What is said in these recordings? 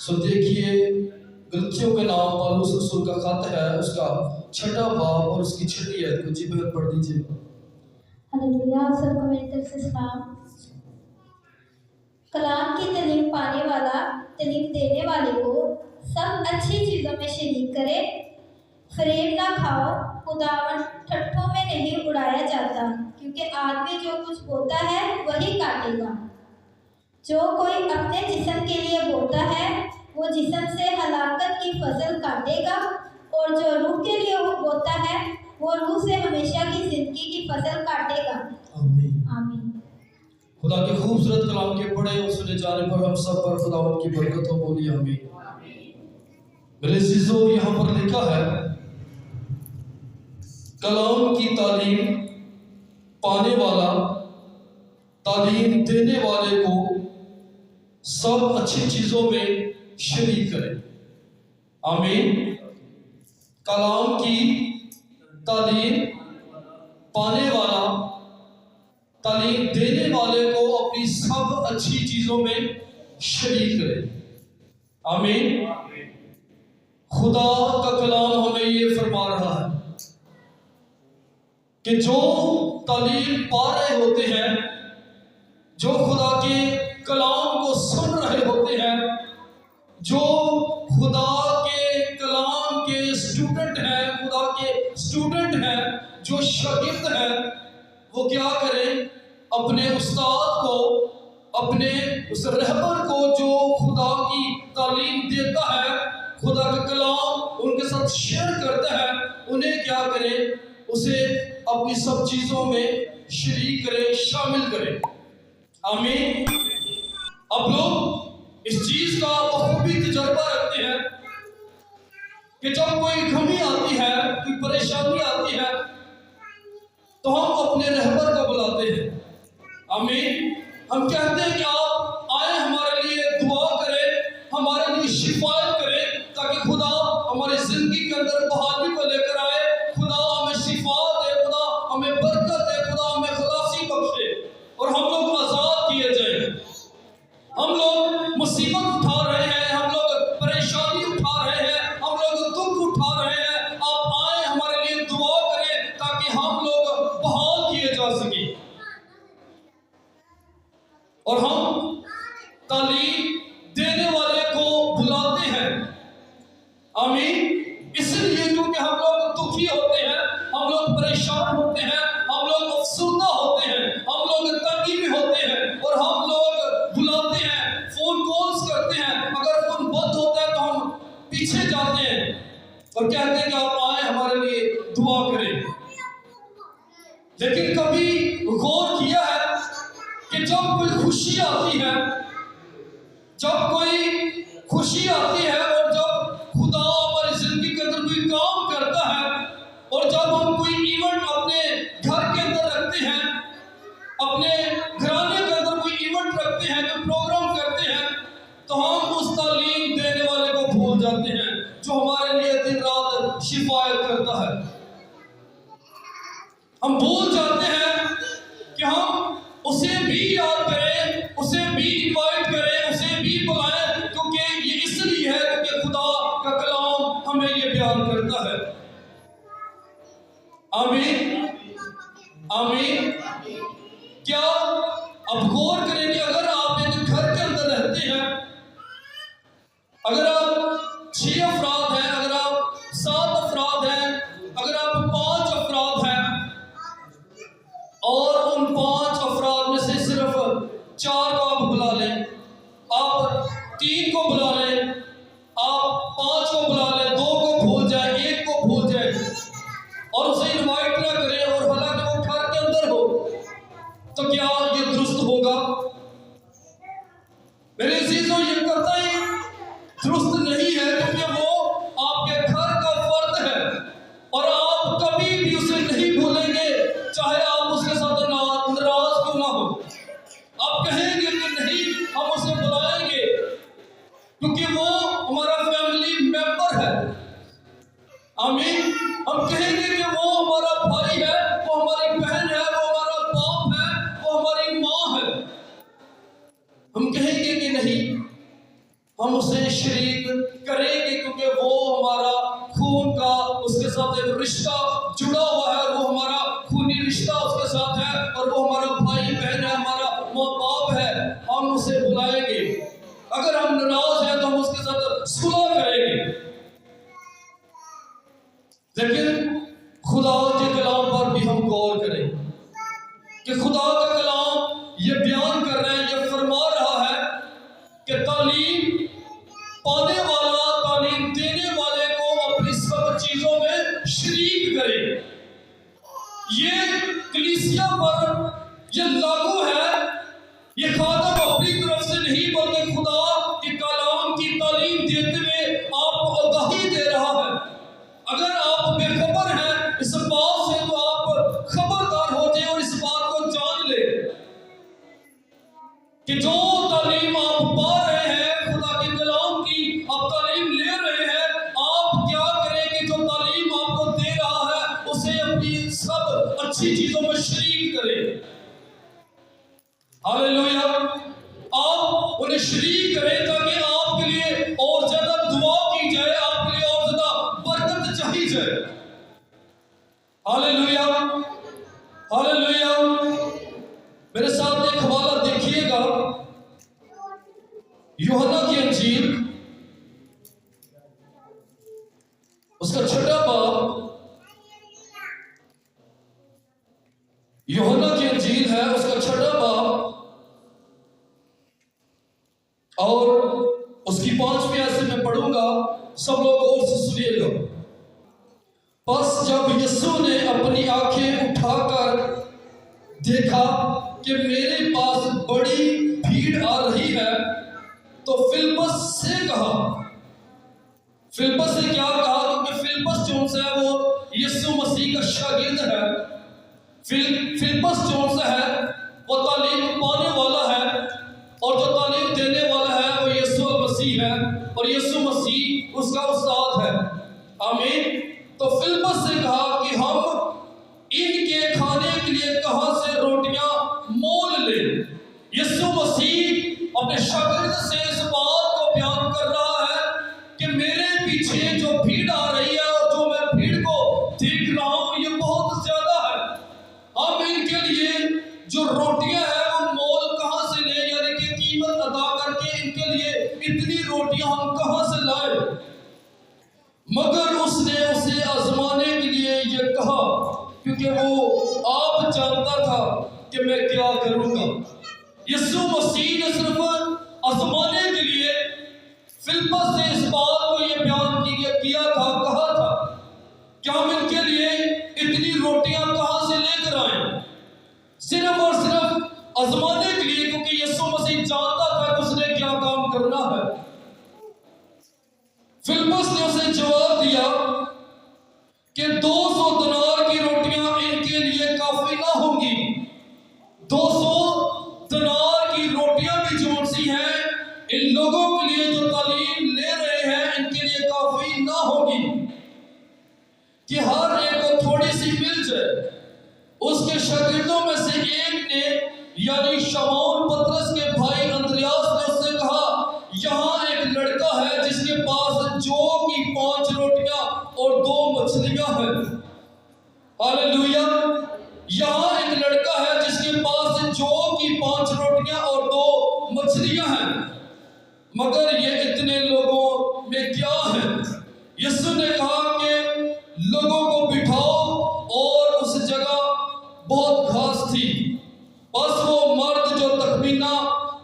सो देखिए गलतियों के नाम पौलुस रसूल का खत है, उसका 6वां बाब और उसकी 6वीं आयत को जी बहन पढ़ दीजिए। हालेलुया। सबको मेरी तरफ से सलाम। कलाम की तालीम पाने वाला तालीम देने वाले को सब अच्छी चीज़ों में शरीक करे। फरेब ना खाओ, खुदावन ठट्ठों में नहीं उड़ाया जाता, क्योंकि आदमी जो कुछ बोता है वही काटेगा। जो कोई अपने जिस्म के लिए बोता है वो जिस्म से हलाकत की फसल काटेगा, और जो रूह के लिए बोता है वो रूह से हमेशा की जिंदगी की फसल काटेगा। आमीन। आमीन। खुदा के खूबसूरत कलाम के पढ़े और सुने जाने पर हम सब पर खुदावंद की बरकत हो, बोली आमीन। मेरे अजीजों, यहाँ पर लिखा है कलाम की तालीम पाने वाला तालीम देने वाले को सब अच्छी चीजों में शरीक करे। आमीन। कलाम की तालीम पाने वाला तालीम देने वाले को अपनी सब अच्छी चीजों में शरीक करे। आमीन। खुदा का कलाम हमें ये फरमा रहा है कि जो तालीम पा रहे होते हैं, जो खुदा के कलाम को सुन रहे होते हैं, जो खुदा के कलाम के स्टूडेंट हैं, खुदा के स्टूडेंट हैं, जो शागिर्द हैं, वो क्या करें? अपने उस्ताद को, अपने उस रहबर को जो खुदा की तालीम देता है, खुदा का कलाम उनके साथ शेयर करता है, उन्हें क्या करें? उसे अपनी सब चीजों में शरीक करें, शामिल करें। आमीन। अब लोग इस चीज का बखूबी तजर्बा रखते हैं कि जब कोई कमी आती है, कोई परेशानी आती है, तो हम अपने रहबर को बुलाते हैं। आमीन। हम कहते हैं कि आप आए, हमारे लिए दुआ करें, हमारे लिए शिफायत करें, ताकि खुदा हमारी जिंदगी के अंदर बहाली को लेकर आए, खुदा हमें शिफा दे, खुदा हमें बरकत दे, खुदा हमें खलासी बख्शे और हम लोग आजाद किए जाएं। हम लोग मुसीबत उठा रहे हैं, हम लोग परेशानी उठा रहे हैं, हम लोग दुख उठा रहे हैं, आप आए, हमारे लिए दुआ करें, ताकि हम लोग बहाल किए जा सके। और हम तालीम देने वाले को बुलाते हैं। आमीन। इसलिए क्योंकि हम लोग दुखी होते हैं, हम लोग परेशान होते हैं, हम लोग अफसुर्दा होते हैं, हम लोग तंगी में होते हैं, और हम लोग बुलाते हैं, फोन कॉल्स करते हैं। अगर फोन बंद होता है तो हम पीछे जाते हैं और कहते हैं कि आप आए, हमारे लिए दुआ करें। लेकिन कभी गौर किया है कि जब कोई खुशी आती है, जब कोई खुशी आती है, और जब खुदा हमारी जिंदगी के अंदर कोई काम करता है, और जब हम कोई इवेंट अपने घर के अंदर रखते हैं, अपने घराने के अंदर कोई इवेंट रखते हैं, कोई प्रोग्राम करते हैं, तो हम उस तालीम देने वाले को भूल जाते हैं, जो हमारे लिए दिन रात शिफायत करता है। हम भूल जाते हैं कि हम उसे भी याद करें, उसे भी इनवाइट करें, उसे भी बुलाएं, क्योंकि ये इसलिए है क्योंकि खुदा का कलाम हमें ये बयान करता है। आमीन। आमीन। क्या अब गौर करें कि अगर आप एक घर के अंदर रहते हैं, अगर आप 6 अफराद हैं, अगर आप 7 अफराद हैं, अगर आप 5 अफराद हैं, और उन 5 अफराद में से सिर्फ 4 को आप बुला लें, आप 3 को बुला लें, आप 5 को बुला लें, 2 को भूल जाए, 1 को भूल जाए, और उसे इनवाइट ना करें, और हालांकि वो घर के अंदर हो, तो क्या ये दुरुस्त होगा? मेरे अजीजों, ये करता ही दुरुस्त नहीं है, क्योंकि वो आपके घर का फर्द है, और आप कभी भी उसे नहीं भूलेंगे, चाहे आप उसके साथ नाराज क्यों ना हो। आप कहेंगे कि नहीं, हम उसे बुलाएंगे, क्योंकि वो हमारा फैमिली मेंबर है। आमीन। हम कहेंगे कि वो हमारा भाई है, वो हमारी बहन है, वो हमारा बाप है, वो हमारी माँ है। हम कहेंगे कि नहीं, ہم اسے شریک کریں گے، کیونکہ وہ ہمارا خون کا اس کے ساتھ ایک رشتہ جڑا ہوا ہے، وہ ہمارا خونی رشتہ اس کے ساتھ ہے، اور وہ ہمارا بھائی بہن ہے، ہمارا ماں باپ ہے۔ ہم اسے بلائیں گے، اگر ہم ناراض ہیں تو ہم اس کے ساتھ صلح کریں گے۔ لیکن خدا کے کلام پر بھی ہم غور کریں کہ خدا کا کلام یہ بیان کر رہا ہے، یہ فرما رہا ہے کہ تعلیم پانے والا تعلیم دینے والے کو اپنی سب چیزوں میں شریک کرے۔ یہ کلیسیا پر یہ لاگو ہے، یہ خادم اپنی طرف سے نہیں بلکہ خدا کے کلام کی تعلیم دیتے ہوئے آپ کو آگاہی دے رہا ہے۔ اگر آپ بے خبر ہیں اس بات سے تو آپ خبردار ہو جائیں اور اس بات کو جان لیں کہ جو تعلیم آپ پا رہے ہیں، خدا کے کلام کی آپ تعلیم لے رہے ہیں، آپ کیا کریں کہ جو تعلیم آپ کو دے رہا ہے اسے اپنی سب اچھی چیزوں میں شریک کریں۔ ہاللیلویا! آپ انہیں شریک کریں تاکہ آپ کے لیے اور زیادہ دعا کی جائے، آپ کے لیے اور زیادہ برکت چاہی جائے۔ ہاللیلویا! ہاللیلویا! میرے ساتھ ایک حوالہ دیکھیے گا، یوحنا کی انجیل اس کا 6واں باب، یوحنا کی انجیل ہے اس کا 6واں باب اور اس کی 5ویں آیت سے میں پڑھوں گا، سب لوگ غور سے سنیے گا۔ پس جب یسوع نے اپنی آنکھیں اٹھا کر دیکھا کہ میرے پاس بڑی بھیڑ آ رہی ہے تو فلپس سے کہا، فلپس نے کیا کہا؟ کیونکہ فلپس جو ہے وہ یسوع مسیح کا شاگرد ہے۔ فلپس جو ہے وہ تعلیم پانے والا ہے، اور جو تعلیم دینے والا ہے وہ یسوع مسیح ہے، اور یسوع مسیح اس کا استاد ہے۔ آمین۔ تو فلپس نے کہا کہ ہم ان کے کھانے کے لیے کہاں سے روٹیاں مول لیں؟ یسوع مسیح اپنے شاگرد سے اس بات کو بیان کر رہا ہے کہ میرے پیچھے جو بھیڑ آ رہی ہے اور جو میں بھیڑ کو دیکھ رہا ہوں یہ بہت زیادہ ہے۔ ہم ان کے لیے جو روٹیاں ہیں وہ مول کہاں سے لیں، یعنی کہ قیمت ادا کر کے ان کے لیے اتنی روٹیاں ہم کہاں سے لائیں؟ مگر اس نے اسے آزمانے کے لیے یہ کہا، کیونکہ وہ آپ جانتا تھا کہ میں کیا کروں گا۔ یسوع مسیح نے صرف آزمانے کے لیے فلپس سے اس بات کو یہ بیان کیا تھا، کہا تھا کہ ہم ان کے لیے اتنی روٹیاں کہاں سے لے کر آئیں، صرف اور صرف آزمانے کے لیے، کیونکہ یسوع مسیح جانتا تھا کہ اس نے کیا کام کرنا ہے۔ فلپس نے اسے جواب دیا کہ 200 دینار کی روٹیاں ان کے لیے کافی نہ ہوں گی۔ 200 دینار کی روٹیاں بھی جو سی ہیں ان لوگوں کے لیے جو تعلیم لے رہے ہیں ان کے لیے کافی نہ ہوگی کہ ہر ایک کو تھوڑی سی مل جائے۔ اس کے شاگردوں میں سے ایک نے یعنی شمعون پطرس کے بھائی اندریاس نے اس سے کہا، یہاں ایک لڑکا ہے جس کے پاس جو کی 5 روٹیاں اور 2 مچھلیاں ہیں۔ ہاللیلویا! یہاں ایک لڑکا ہے جس کے پاس جو کی 5 روٹیاں اور 2 مچھلیاں ہیں، مگر یہ اتنے لوگوں میں کیا ہے؟ یسوع نے کہا کہ لوگوں کو بٹھاؤ، اور اس جگہ بہت گھاس تھی۔ بس وہ مرد جو تخمینہ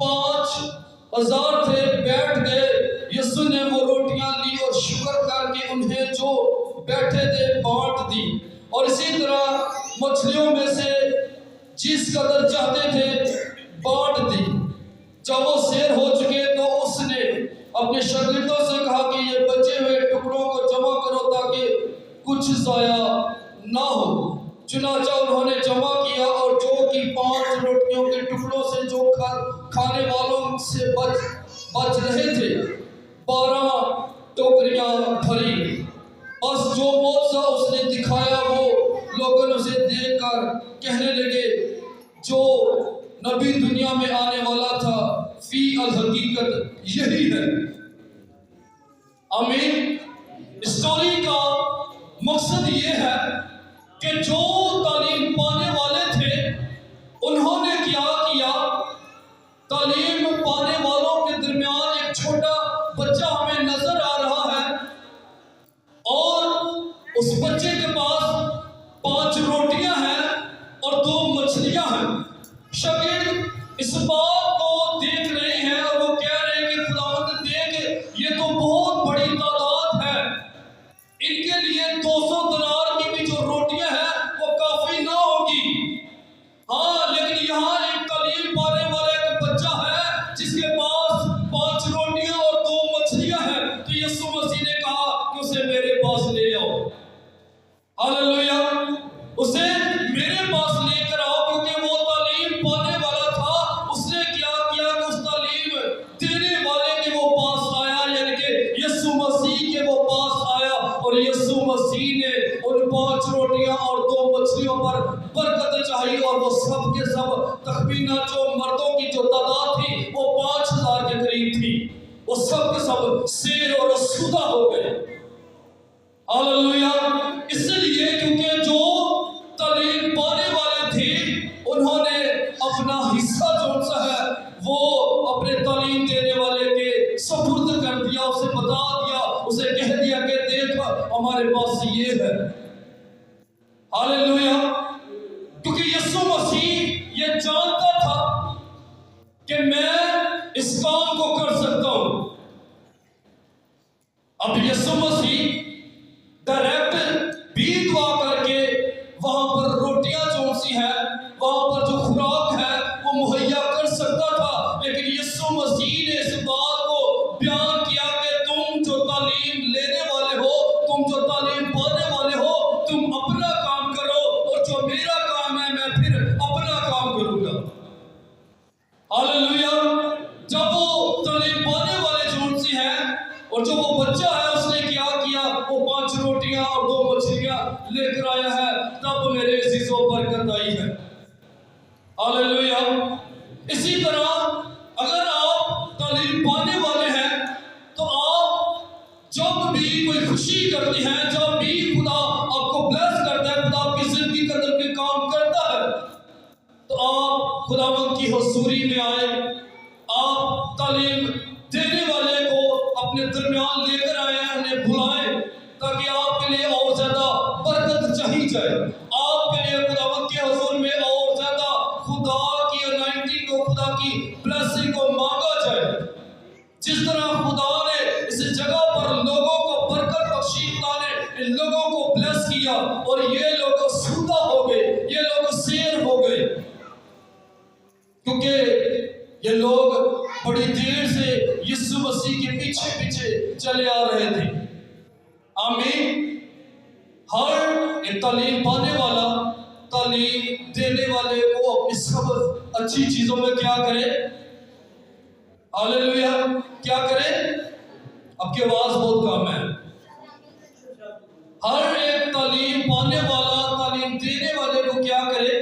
5000 تھے بیٹھ گئے۔ یسوع نے وہ روٹیاں لی اور شکر کر کے انہیں جو بیٹھے تھے بانٹ دی، اور اسی طرح مچھلیوں میں سے جس قدر چاہتے تھے بانٹ دی۔ جب وہ سیر ہو چکے تو اس نے اپنے شاگردوں سے کہا کہ یہ بچے ہوئے ٹکڑوں کو جمع کرو تاکہ کچھ ضائع نہ ہو۔ چنانچہ انہوں نے جمع کیا، اور جو کہ 5 روٹیوں کے ٹکڑوں سے جو کھانے والوں سے بچ رہے تھے 12 ٹوکریاں بھری۔ بس جو معجزہ اس نے دکھایا وہ لوگوں نے اسے دیکھ کر کہنے لگے، جو نبی دنیا میں آنے والا تھا فی الحقیقت یہی ہے۔ आमीन। स्टोरी का मकसद ये है कि जो तालीम पाने वाले थे उन्होंने क्या किया, तालीम पाने वालों के दरमियान एक छोटा बच्चा हमें नजर आ रहा है और उस बच्चे के पास 5 रोटियां हैं और 2 मछलियां हैं। शागिर्द इस बात को देख रहे हैं और वो कह रहे हैं कि खुदावंद देख, ये तो बहुत बड़ी तादाद है, इनके लिए 200 दिनार की भी जो रोटियां हैं वो काफी ना होगी। हाँ, लेकिन यहाँ एक तालीम पाने वाला एक बच्चा है जिसके पास 5 रोटियां और 2 मछलियां हैं, तो यीशु मसीह ने कहा कि उसे मेरे पास ले आओ। हालेलुया, उसे मेरे पास लेकर आओ, क्योंकि वो तालीम पाने वाला था। उसने क्या किया कि उस तालीम देने वाले के वो पास आया, यानी कि यीशु मसीह के वो पास आया और यीशु मसीह ने उन 5 रोटियां और 2 मछलियों पर बरकत चाही और वो सब के सब तखमीना जो मर्दों की जो तादाद थी वो 5000 के करीब थी, वो सब के सब शेर और सुदा हो गए। हालेलुया, इसलिए क्योंकि जो तालीम पाने वाले थे उन्होंने अपना हिस्सा जो सा है वो अपने तालीम देने वाले के सुपुर्द कर दिया, उसे बता दिया, उसे कह दिया कि देख हमारे पास ये है। हालेलुया, क्योंकि यीशु मसीह ये जानता था कि मैं इस काम को कर सकता हूं। अब यीशु मसीह डायरेक्ट भी दुआ करके वहां पर रोटियां जो सी है, वहां पर जो खुराक है वो मुहैया कर सकता था, लेकिन यीशु मसीह ने इस बात को बयान किया कि तुम जो तालीम लेने वाले हो, तुम जो तालीम पाने वाले हो, तुम अपना काम करो और जो मेरा काम है मैं फिर अपना काम करूंगा। हालेलुया, जब वो तालीम पाने वाले जो सी है और जो वो बच्चा है उसने क्या किया, वो 5 रोटियां और 2 मछलियां लेकर आया है, तब मेरे अजीजों बरकत आई है। हालेलुया, इसी तरह अगर आप तालीम पाने वाले हैं तो आप जब भी कोई खुशी करते हैं, जब भी खुदा आपको ब्लेस करता है, खुदा आपकी जिंदगी के अंदर कोई काम करता है, तो आप खुदावंद की हुजूरी में आए, आप तालीम देने वाले को अपने दरमियान लेकर आए, उन्हें बुलाएं ताकि आपके लिए और ज्यादा बरकत चाही जाए, आपके लिए खुदावंद के हुजूर में और ज्यादा खुदा की अनाइंटिंग को, खुदा की ब्लेसिंग को मांगा जाए। जिस तरह खुदा ने इस जगह पर लोगों को बरकत बख्शी, खुदा ने इन लोगों को ब्लेस किया और ये लोग सुदा हो गए, ये लोग शेर हो गए, क्योंकि ये लोग बड़ी देर से यीशु मसीह के पीछे पीछे चले आ रहे थे। आमीन। हर एक तालीम पाने वाला तालीम देने वाले को अपनी सब अच्छी चीजों में क्या करे, हालेलुया, क्या करे, आपकी आवाज बहुत कम है। हर एक तालीम पाने वाला तालीम देने वाले को क्या करे,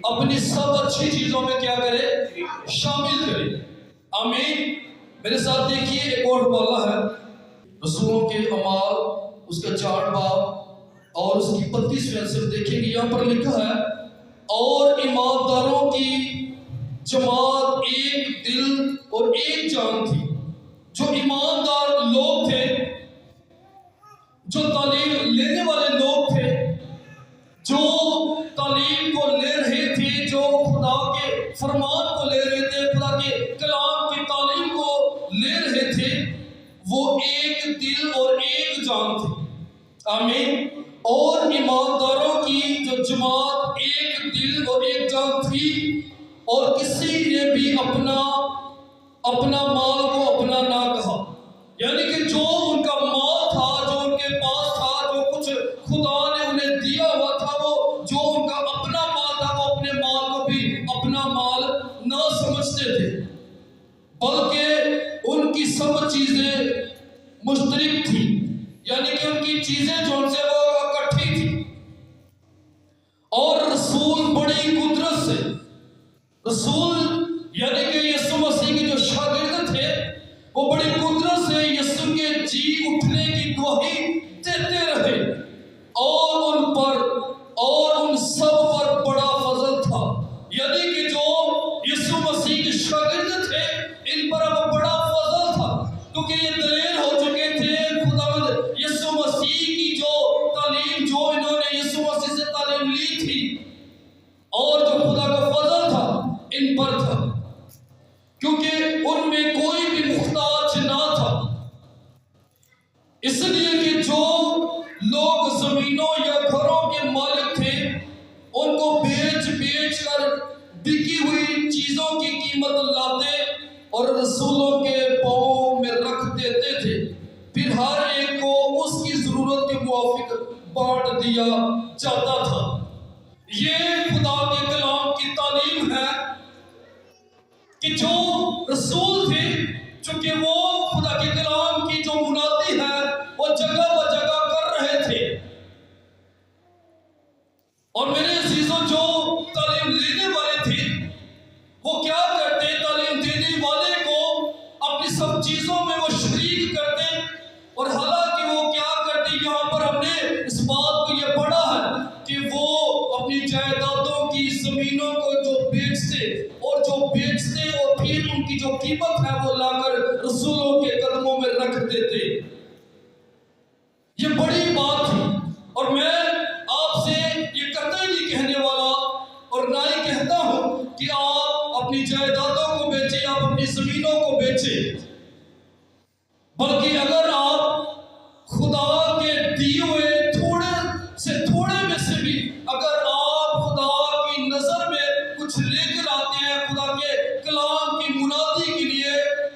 अपनी सब अच्छी चीजों में क्या करे, शामिल करे। आमीन। मेरे साथ देखिए एक और हवाला है रसूलों के अमाल उसका 4 बाब और उसकी 35वीं सिर्फ देखेंगे। यहाँ पर लिखा है, और ईमानदारों की जमात एक दिल और एक जान थी। जो ईमानदार लोग थे, जो तालीम लेने वाले लोग थे, जो तालीम को ले रहे थे, जो खुदा के फरमान को ले रहे थे, खुदा के कलाम की तालीम को ले रहे थे, वो एक दिल और एक जान थे। आमीन। और ईमानदारों की जो जमात एक दिल और एक जान थी, और किसी ने भी अपना माल को अपना ना कहा, यानी कि जो उनका माल था, जो उनके पास था, जो कुछ खुदा ने उन्हें दिया हुआ था, वो जो उनका अपना माल था, वो अपने माल को भी अपना माल ना समझते थे, बल्कि उनकी सब चीजें मुश्तरिक थी, यानी कि उनकी चीजें जो उनसे वो इकट्ठी थी। और रसूल बड़ी कुदरत से, रसूल यानी कि यीशु मसीह के जो शागिर्द थे, वो बड़ी कुदरत से यीशु यीशु के जी उठने की गवाही देते रहे और उन पर और उन सब पर बड़ा फजल था। यानी कि जो यीशु मसीह के शागिर्द थे इन पर अब बड़ा फजल था, क्योंकि ये दलेर हो चुके थे खुदावंद यीशु मसीह की जो तालीम, जो इन्होंने यीशु मसीह से तालीम ली थी और जो खुदा का फजल था इन पर था, क्योंकि उनमें कोई भी मुख्ताज ना था। इसलिए कि जो लोग जमीनों या घरों के मालिक थे उनको बेच बेच कर बिकी हुई चीजों की कीमत लाते और रसूलों के पांवों में रख देते थे, फिर हर एक को उसकी जरूरत के मुआफिक बांट दिया जाता था। ये खुदा के कलाम की तालीम है कि जो रसूल थे, चूंकि वो खुदा के कलाम की जो मुनादी है वो जगह ब जगह कर रहे थे। और मेरे अजीजों, जो तालीम लेने वाले थे वो क्या करते, तालीम देने वाले को अपनी सब चीजों में वो शरीक करते, और हालांकि वो क्या करते, यहाँ पर हमने इस बात को ये पढ़ा है कि वो अपनी जायदादों की जमीनों को जो बेचते और फिर उनकी जो कीमत है वो लाकर रसूलों के कदमों में रख देते। ये बड़ी बात थी, और मैं आपसे ये कतई नहीं कहने वाला और ना ही कहता हूं कि आप अपनी जायदादों को बेचें, आप अपनी जमीनों को बेचें, बल्कि अगर आप खुदा के दिए हुए थोड़े में से भी अगर आप खुदा की नजर में कुछ लेकर आते हैं, खुदा के कलाम की मुनादी के लिए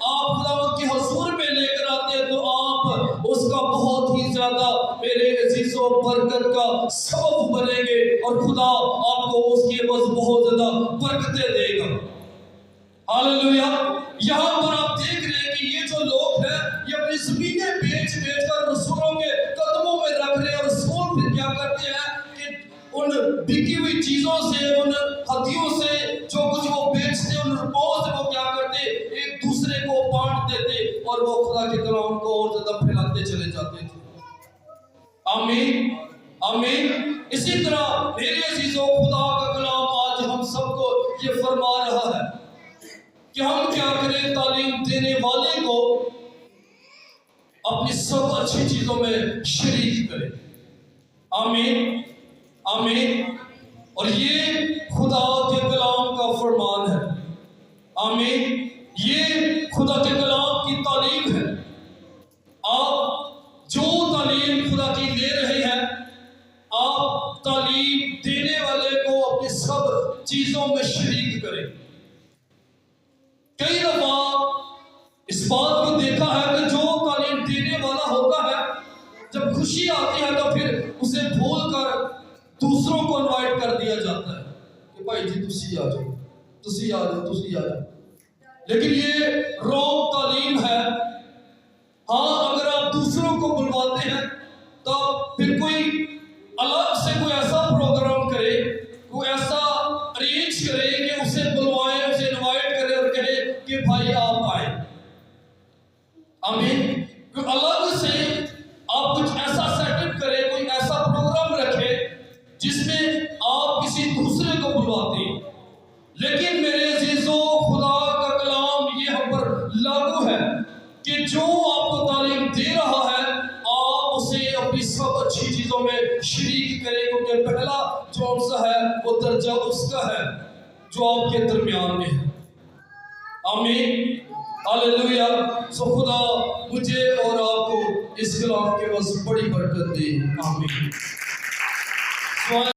आप खुदा के हुजूर में लेकर आते हैं, तो आप उसका बहुत ही ज्यादा मेरे अजीजों बरकत का सबब बनेंगे और खुदा आपको उसके बस बहुत ज्यादा बरकतें देगा। हालेलुया। यहाँ पर आप देख रहे हैं कि ये जो लोग हैं ये अपनी जमीनें बेच कर रसूलों के कदमों में रख रहे हैं, और रसूल फिर क्या करते हैं कि उन बिकी हुई चीजों से, उन हदियों से जो कुछ वो बेचते, उन रुपयों से वो क्या करते, एक दूसरे को बांट देते और वो खुदा के कलाम को और ज्यादा फैलाते चले जाते थे। आमीन आमीन। इसी तरह मेरे अजीजों, खुदा का कलाम आज हम सबको ये फरमा रहा है कि हम क्या करें, तालीम देने वाले को अपनी सब अच्छी चीजों में शरीक करें। आमीन आमीन। और ये खुदा के कलाम का फरमान है। आमीन। ये खुदा के कलाम की तालीम है। आप जो तालीम खुदा की ले रहे हैं, आप तालीम देने वाले को अपनी सब चीजों में शरीक करें। कई दफा इस बात को देखा है कि जो तालीम देने वाला होता है, जब खुशी आती है तो फिर उसे भूल कर दूसरों को इनवाइट कर दिया जाता है कि भाई जी तुसी आ जाओ। लेकिन ये रॉन्ग तालीम है। हाँ, अगर आप दूसरों को बुलवाते हैं तो फिर कोई अलग से कोई ऐसा प्रोग्राम करे, कोई ऐसा अरेंज करे कि उसे बुलवाए, उसे इनवाइट करे और कहे कि भाई आप आए। आमीन। कोई अलग से आप कुछ ऐसा सेटअप करे, कोई ऐसा प्रोग्राम रखे जिसमें आप किसी दूसरे को बुलवाते हैं। लेकिन मेरे अजीजों, खुदा का कलाम ये हम पर लागू है कि जो आपको तालीम दे रहा है आप उसे अपनी सब अच्छी चीजों में शरीक करें, क्योंकि पहला जो सा है वो दर्जा उसका है जो आपके दरमियान में है। आमीन हालेलुया। सो खुदा मुझे और आपको इस कलाम के बस बड़ी बरकत दे। आमीन।